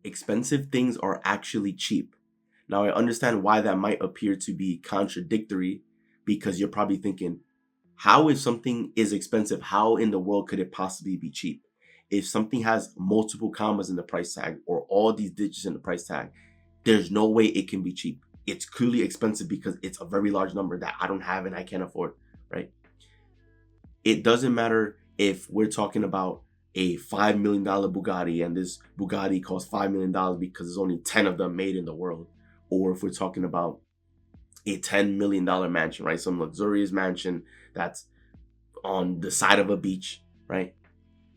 expensive things are actually cheap. Now, I understand why that might appear to be contradictory, because you're probably thinking, how, if something is expensive, how in the world could it possibly be cheap? If something has multiple commas in the price tag or all these digits in the price tag, there's no way it can be cheap. It's clearly expensive because it's a very large number that I don't have and I can't afford, right? It doesn't matter if we're talking about a $5 million Bugatti and this Bugatti costs $5 million because there's only 10 of them made in the world. Or if we're talking about a $10 million mansion, right? Some luxurious mansion that's on the side of a beach, right?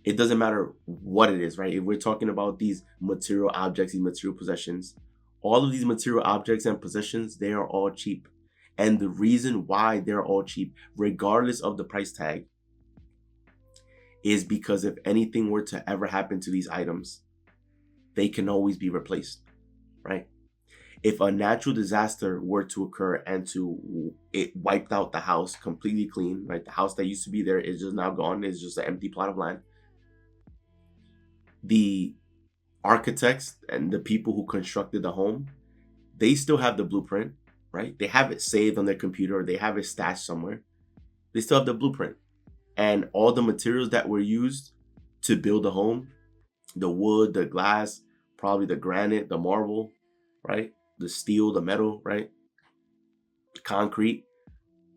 It doesn't matter what it is, right? If we're talking about these material objects, these material possessions, all of these material objects and possessions, they are all cheap. And the reason why they're all cheap, regardless of the price tag, is because if anything were to ever happen to these items, they can always be replaced, right? If a natural disaster were to occur and it wiped out the house completely clean, right? The house that used to be there is just now gone. It's just an empty plot of land. The architects and the people who constructed the home, they still have the blueprint, right? They have it saved on their computer, or they have it stashed somewhere. They still have the blueprint. And all the materials that were used to build the home, the wood, the glass, probably the granite, the marble, right? The steel, the metal, right? The concrete.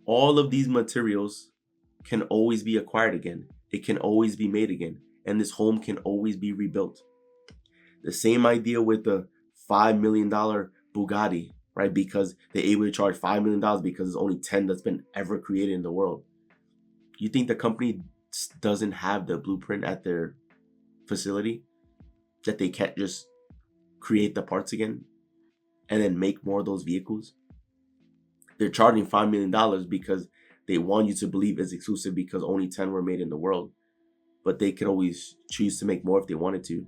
All of these materials can always be acquired again. It can always be made again. And this home can always be rebuilt. The same idea with the $5 million Bugatti, right? Because they're able to charge $5 million because there's only 10 that's been ever created in the world. You think the company doesn't have the blueprint at their facility, that they can't just create the parts again and then make more of those vehicles? They're charging $5 million because they want you to believe it's exclusive because only 10 were made in the world. But they could always choose to make more if they wanted to.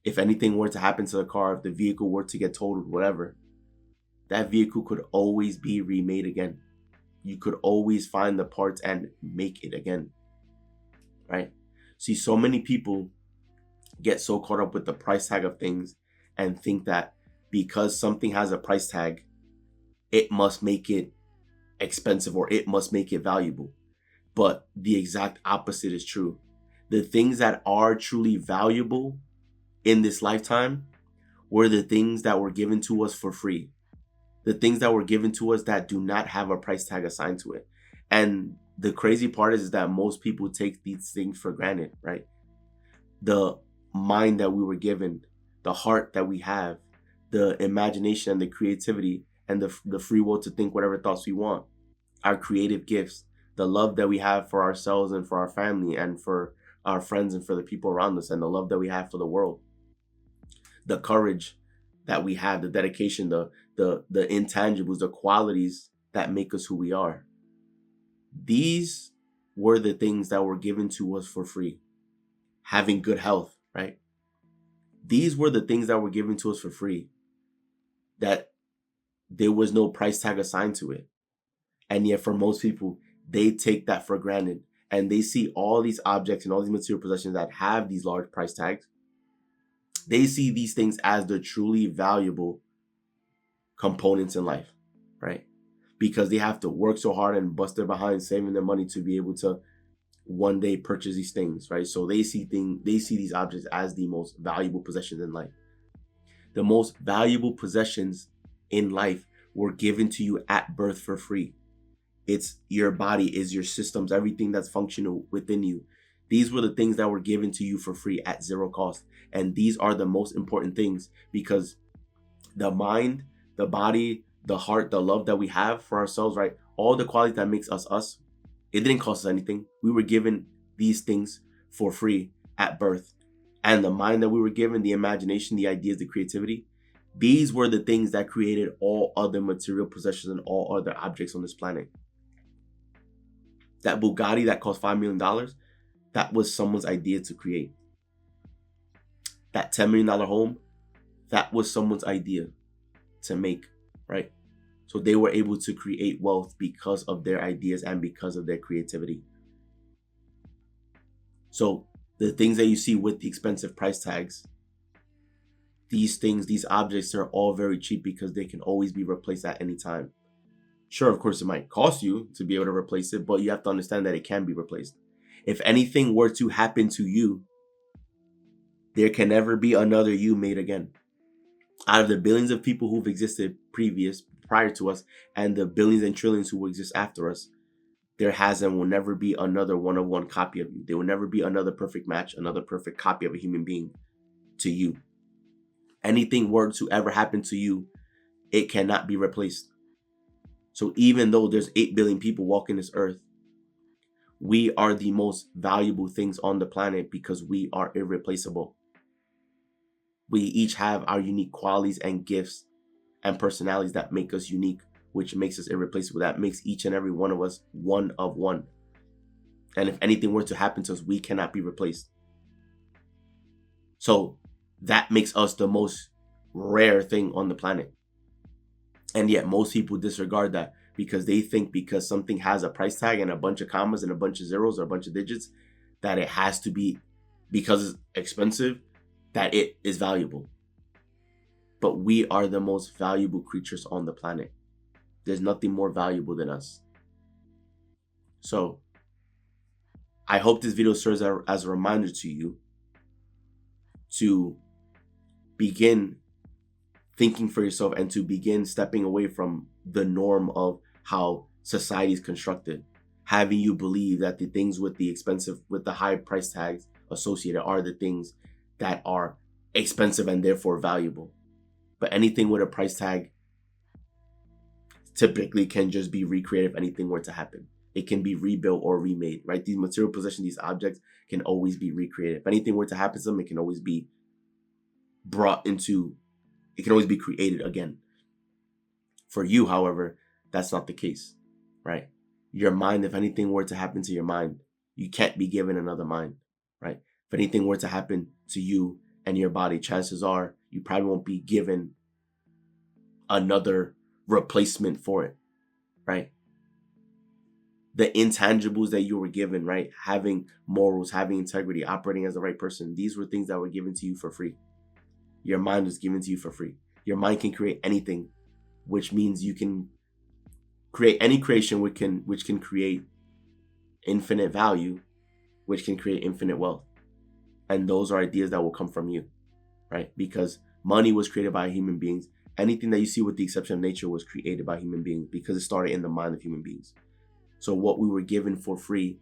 If anything were to happen to the car, if the vehicle were to get totaled, whatever, that vehicle could always be remade again. You could always find the parts and make it again, right? See, so many people get so caught up with the price tag of things and think that because something has a price tag, it must make it expensive or it must make it valuable. But the exact opposite is true. The things that are truly valuable in this lifetime were the things that were given to us for free. The things that were given to us that do not have a price tag assigned to it. And the crazy part is that most people take these things for granted, right? The mind that we were given, the heart that we have, the imagination and the creativity and the free will to think whatever thoughts we want, our creative gifts, the love that we have for ourselves and for our family and for our friends and for the people around us, and the love that we have for the world, the courage that we have, the dedication, the intangibles, the qualities that make us who we are. These were the things that were given to us for free. Having good health, right? These were the things that were given to us for free, that there was no price tag assigned to it. And yet for most people, they take that for granted, and they see all these objects and all these material possessions that have these large price tags. They see these things as the truly valuable components in life, right? Because they have to work so hard and bust their behind saving their money to be able to one day purchase these things, right? So they see these objects as the most valuable possessions in life. The most valuable possessions in life were given to you at birth for free. It's your body, is your systems, everything that's functional within you. These were the things that were given to you for free at zero cost. And these are the most important things, because the mind, the body, the heart, the love that we have for ourselves, right? All the qualities that makes us us, it didn't cost us anything. We were given these things for free at birth. And the mind that we were given, the imagination, the ideas, the creativity, these were the things that created all other material possessions and all other objects on this planet. That Bugatti that cost $5 million, that was someone's idea to create. That $10 million home, that was someone's idea to make, right? So they were able to create wealth because of their ideas and because of their creativity. So the things that you see with the expensive price tags, these things, these objects are all very cheap because they can always be replaced at any time. Sure, of course, it might cost you to be able to replace it, but you have to understand that it can be replaced. If anything were to happen to you, there can never be another you made again. Out of the billions of people who've existed prior to us, and the billions and trillions who will exist after us, there has and will never be another one-of-one copy of you. There will never be another perfect match, another perfect copy of a human being to you. Anything were to ever happen to you, it cannot be replaced. So even though there's 8 billion people walking this earth, we are the most valuable things on the planet because we are irreplaceable. We each have our unique qualities and gifts and personalities that make us unique, which makes us irreplaceable. That makes each and every one of us one of one. And if anything were to happen to us, we cannot be replaced. So that makes us the most rare thing on the planet. And yet most people disregard that because they think because something has a price tag and a bunch of commas and a bunch of zeros or a bunch of digits, that it has to be, because it's expensive, that it is valuable. But we are the most valuable creatures on the planet. There's nothing more valuable than us. So I hope this video serves as a reminder to you to begin thinking for yourself and to begin stepping away from the norm of how society is constructed, having you believe that the things with the high price tags associated are the things that are expensive and therefore valuable. But anything with a price tag typically can just be recreated if anything were to happen. It can be rebuilt or remade, right? These material possessions, these objects can always be recreated. If anything were to happen to them, it can always be it can always be created again. For you, however, that's not the case, right? Your mind, if anything were to happen to your mind, you can't be given another mind, right? If anything were to happen to you and your body, chances are you probably won't be given another replacement for it, right? The intangibles that you were given, right? Having morals, having integrity, operating as the right person. These were things that were given to you for free. Your mind was given to you for free. Your mind can create anything, which means you can create any creation which can create infinite value, which can create infinite wealth. And those are ideas that will come from you, right? Because money was created by human beings. Anything that you see with the exception of nature was created by human beings because it started in the mind of human beings. So what we were given for free,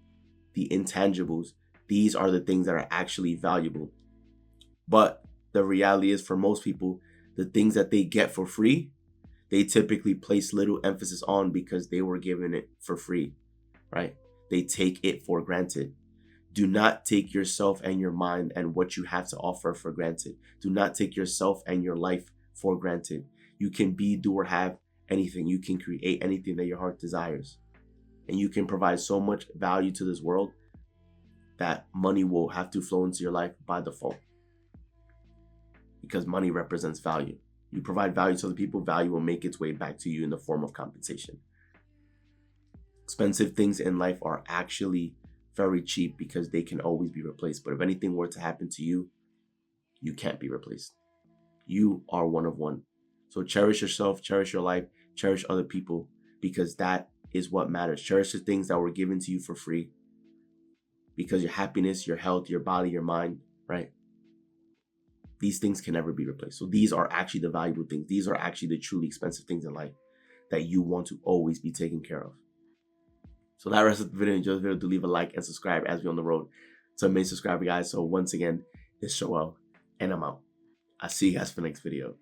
the intangibles, these are the things that are actually valuable. But the reality is, for most people, the things that they get for free, they typically place little emphasis on because they were given it for free, right? They take it for granted. Do not take yourself and your mind and what you have to offer for granted. Do not take yourself and your life for granted. You can be, do, or have anything. You can create anything that your heart desires. And you can provide so much value to this world that money will have to flow into your life by default. Because money represents value. You provide value to other people, value will make its way back to you in the form of compensation. Expensive things in life are actually very cheap because they can always be replaced. But if anything were to happen to you, you can't be replaced. You are one of one. So cherish yourself, cherish your life, cherish other people, because that is what matters. Cherish the things that were given to you for free, because your happiness, your health, your body, your mind, right? These things can never be replaced. So these are actually the valuable things. These are actually the truly expensive things in life that you want to always be taken care of. So that rest of the video, enjoy the video, do leave a like and subscribe as we're on the road to a million subscriber, guys. So once again, it's Joel, and I'm out. I'll see you guys for the next video.